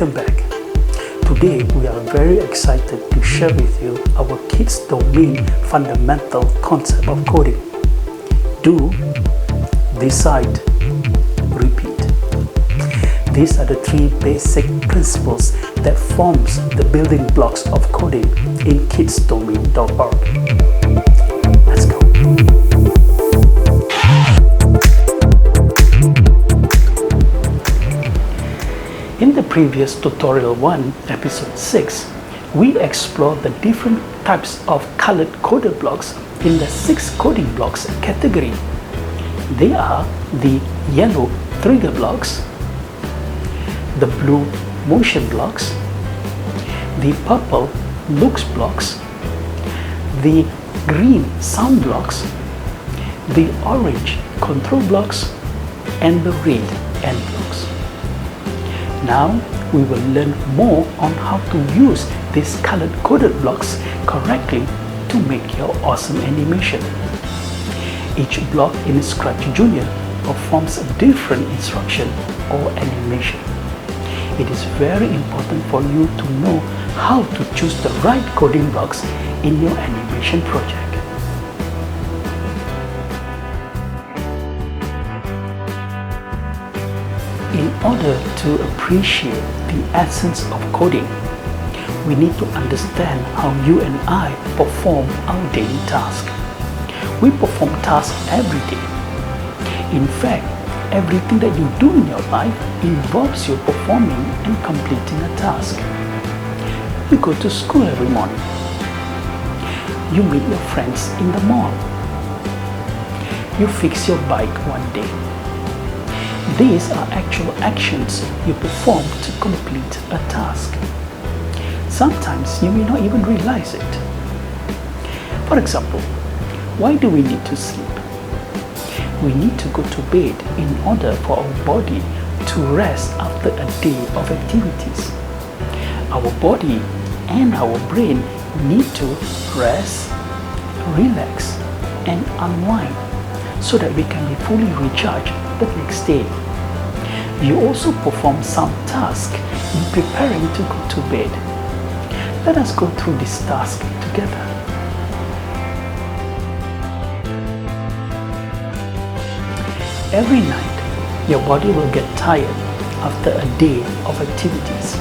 Welcome back. Today we are very excited to share with you our kids domain fundamental concept of coding. Do, decide, repeat. These are the three basic principles that forms the building blocks of coding in kidsdomain.org. Let's go. In the previous tutorial 1, episode 6, we explored the different types of colored coded blocks in the 6 coding blocks category. They are the yellow trigger blocks, the blue motion blocks, the purple looks blocks, the green sound blocks, the orange control blocks, and the red end blocks. Now we will learn more on how to use these colored coded blocks correctly to make your awesome animation. Each block in ScratchJr performs a different instruction or animation. It is very important for you to know how to choose the right coding blocks in your animation project. In order to appreciate the essence of coding, we need to understand how you and I perform our daily tasks. We perform tasks every day. In fact, everything that you do in your life involves you performing and completing a task. You go to school every morning. You meet your friends in the mall. You fix your bike one day. These are actual actions you perform to complete a task. Sometimes you may not even realize it. For example, why do we need to sleep? We need to go to bed in order for our body to rest after a day of activities. Our body and our brain need to rest, relax, and unwind so that we can be fully recharged the next day. You also perform some tasks in preparing to go to bed. Let us go through this task together. Every night, your body will get tired after a day of activities.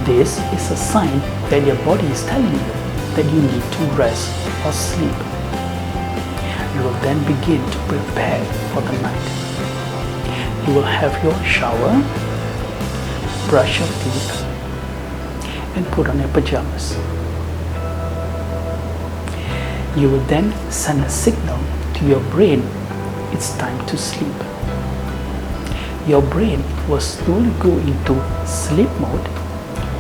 This is a sign that your body is telling you that you need to rest or sleep. You will then begin to prepare for the night. You will have your shower, brush your teeth, and put on your pajamas. You will then send a signal to your brain it's time to sleep. Your brain will slowly go into sleep mode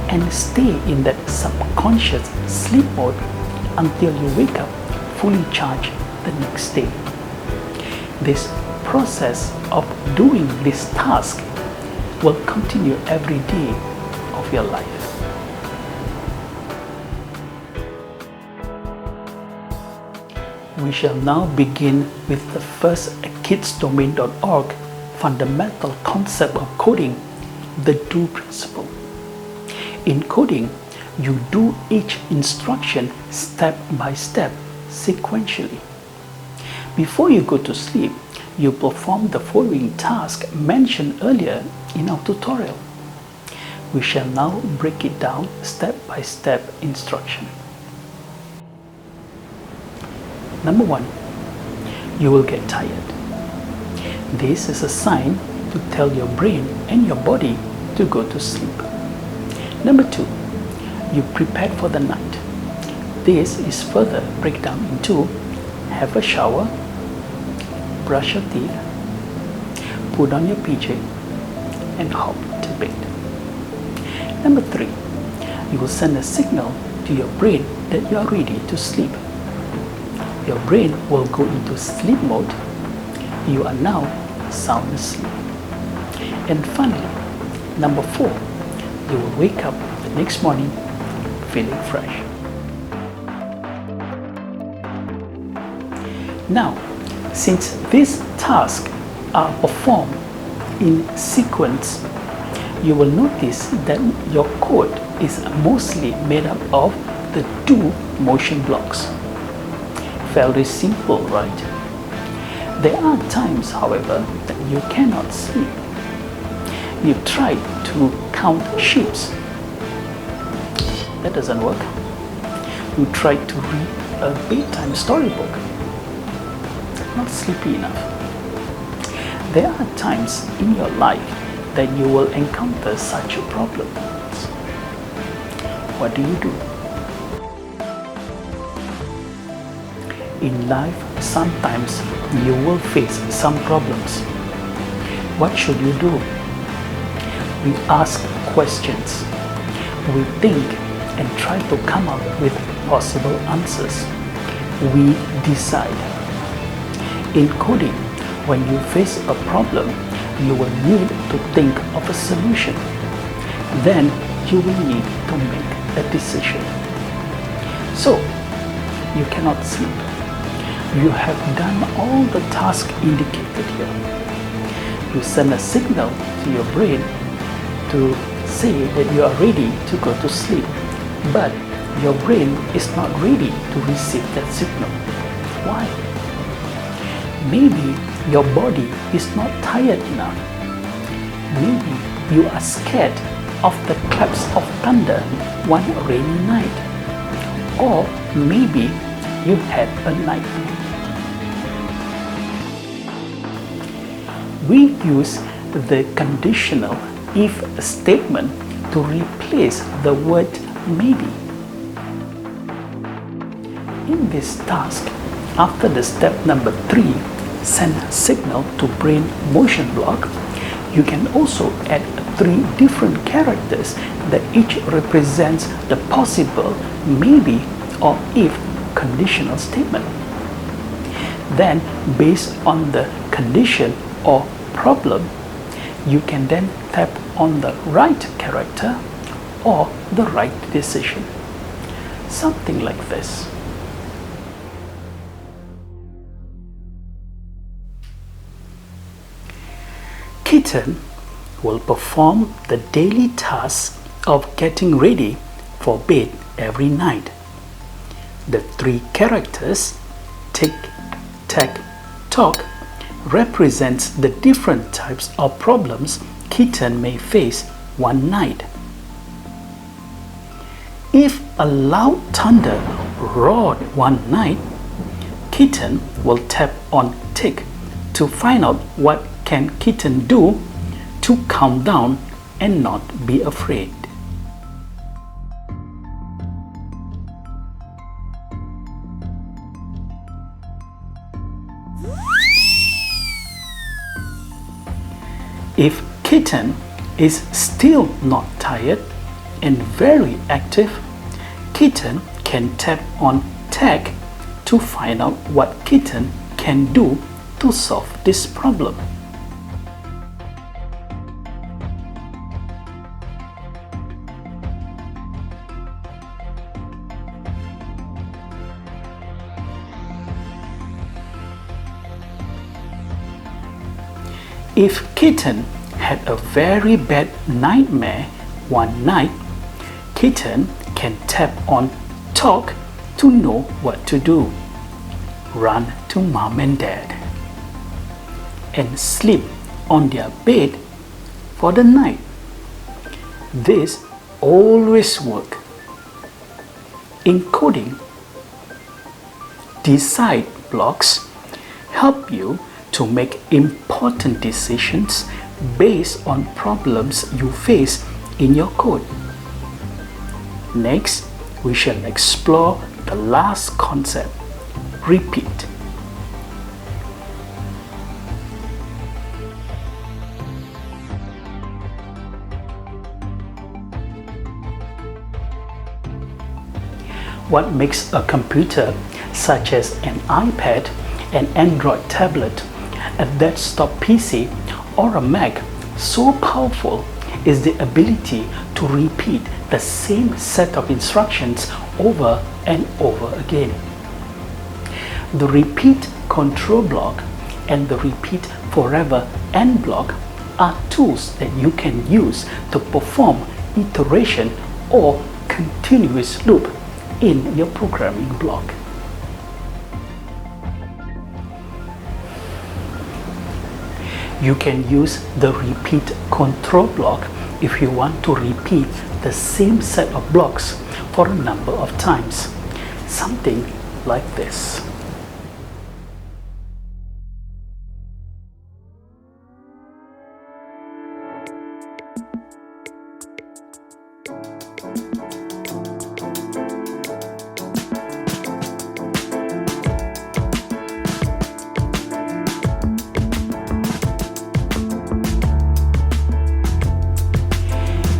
and stay in that subconscious sleep mode until you wake up fully charged the next day. This process of doing this task will continue every day of your life. We shall now begin with the first kidsdomain.org fundamental concept of coding, the do principle. In coding, you do each instruction step by step sequentially. Before you go to sleep, you perform the following task mentioned earlier in our tutorial. We shall now break it down step by step instruction. Number 1, you will get tired. This is a sign to tell your brain and your body to go to sleep. Number 2, you prepared for the night. This is further breakdown into have a shower, brush your teeth, put on your PJ, and hop to bed. Number 3, you will send a signal to your brain that you are ready to sleep. Your brain will go into sleep mode. You are now sound asleep. And finally, number 4, you will wake up the next morning feeling fresh. Now, since these tasks are performed in sequence, you will notice that your code is mostly made up of the do motion blocks. Fairly simple, right? There are times, however, that you cannot sleep. You try to count sheep. That doesn't work. You try to read a bedtime storybook. Not sleepy enough. There are times in your life that you will encounter such problems. What do you do? In life, sometimes you will face some problems. What should you do? We ask questions. We think and try to come up with possible answers. We decide. In coding, when you face a problem, you will need to think of a solution. Then you will need to make a decision. So, you cannot sleep. You have done all the tasks indicated here. You send a signal to your brain to say that you are ready to go to sleep, but your brain is not ready to receive that signal. Why? Maybe your body is not tired enough. Maybe you are scared of the claps of thunder one rainy night. Or maybe you had a nightmare. We use the conditional if statement to replace the word maybe. In this task, after the step number 3, send signal to brain motion block, you can also add 3 different characters that each represents the possible maybe or if conditional statement. Then, based on the condition or problem, you can then tap on the right character or the right decision. Something like this. Kitten will perform the daily task of getting ready for bed every night. The 3 characters, tick, tack, talk, represents the different types of problems Kitten may face one night. If a loud thunder roared one night, Kitten will tap on tick to find out what can Kitten do to calm down and not be afraid. If Kitten is still not tired and very active, Kitten can tap on tag to find out what Kitten can do to solve this problem. If Kitten had a very bad nightmare one night, Kitten can tap on talk to know what to do. Run to mom and dad and sleep on their bed for the night. This always works. In coding, decide blocks help you to make important decisions based on problems you face in your code. Next, we shall explore the last concept, repeat. What makes a computer, such as an iPad, an Android tablet, a desktop PC, or a Mac, so powerful is the ability to repeat the same set of instructions over and over again. The repeat control block and the repeat forever end block are tools that you can use to perform iteration or continuous loop in your programming block. You can use the repeat control block if you want to repeat the same set of blocks for a number of times. Something like this.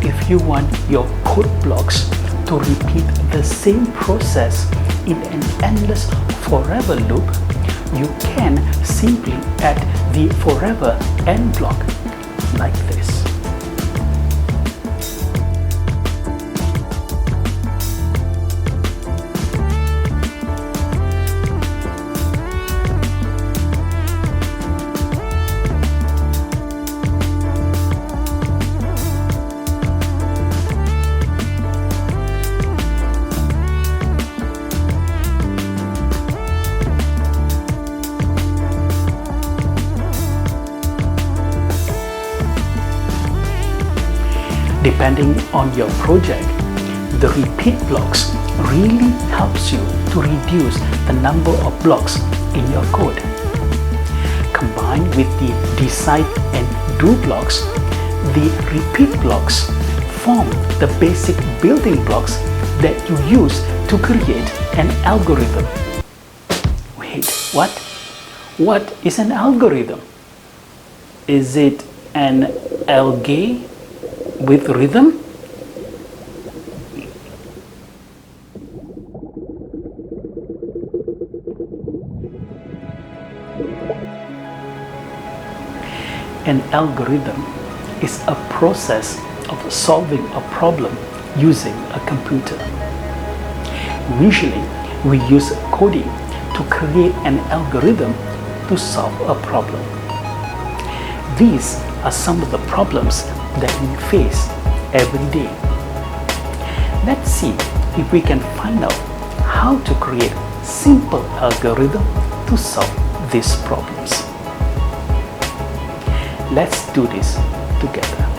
If you want your code blocks to repeat the same process in an endless forever loop, you can simply add the forever end block like this. Depending on your project, the repeat blocks really helps you to reduce the number of blocks in your code. Combined with the decide and do blocks, the repeat blocks form the basic building blocks that you use to create an algorithm. Wait, what? What is an algorithm? Is it an algae with rhythm? An algorithm is a process of solving a problem using a computer. Usually, we use coding to create an algorithm to solve a problem. These are some of the problems that we face every day. Let's see if we can find out how to create simple algorithm to solve these problems. Let's do this together.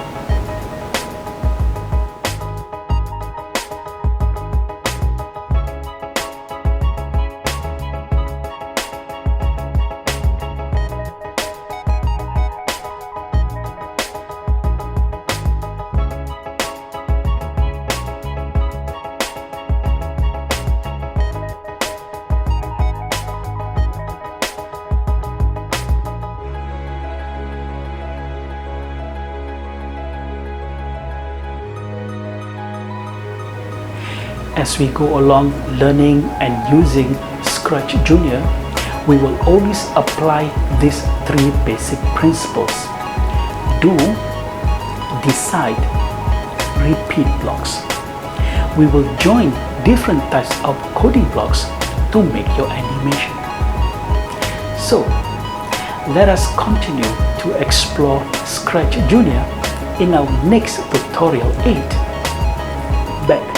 As we go along learning and using ScratchJr, we will always apply these three basic principles: do, decide, repeat blocks. We will join different types of coding blocks to make your animation. So, let us continue to explore ScratchJr in our next tutorial 8. Back